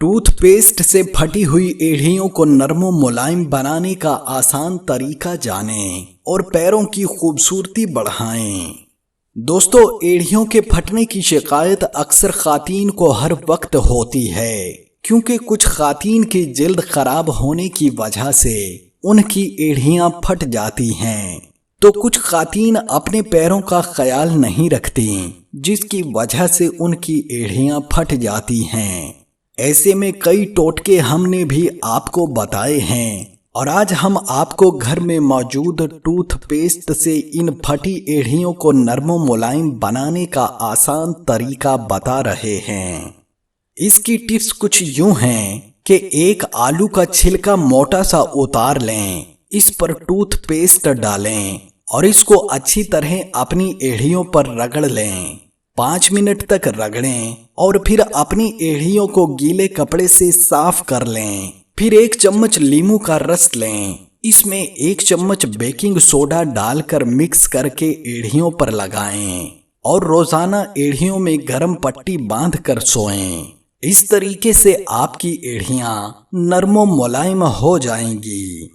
Toothpaste से फटी हुई एड़ियों को नरम मुलायम बनाने का आसान तरीका जानें और पैरों की खूबसूरती बढ़ाएं। दोस्तों, एड़ियों के फटने की शिकायत अक्सर खातीन को हर वक्त होती है, क्योंकि कुछ खातीन की जिल्द खराब होने की वजह से उनकी एड़ियां फट जाती हैं, तो कुछ खातीन अपने पैरों का ख्याल नहीं रखती, जिसकी वजह से उनकी एड़ियां फट जाती हैं। ऐसे में कई टोटके हमने भी आपको बताए हैं और आज हम आपको घर में मौजूद टूथपेस्ट से इन फटी एड़ियों को नरम मुलायम बनाने का आसान तरीका बता रहे हैं। इसकी टिप्स कुछ यूं हैं कि एक आलू का छिलका मोटा सा उतार लें, इस पर टूथपेस्ट डालें और इसको अच्छी तरह अपनी एड़ियों पर रगड़ लें। 5 मिनट तक रगड़ें और फिर अपनी एड़ियों को गीले कपड़े से साफ कर लें। फिर 1 चम्मच नींबू का रस लें, इसमें 1 चम्मच बेकिंग सोडा डालकर मिक्स करके एड़ियों पर लगाएं और रोजाना एड़ियों में गर्म पट्टी बांधकर सोएं। इस तरीके से आपकी एड़ियां नरम मुलायम हो जाएंगी।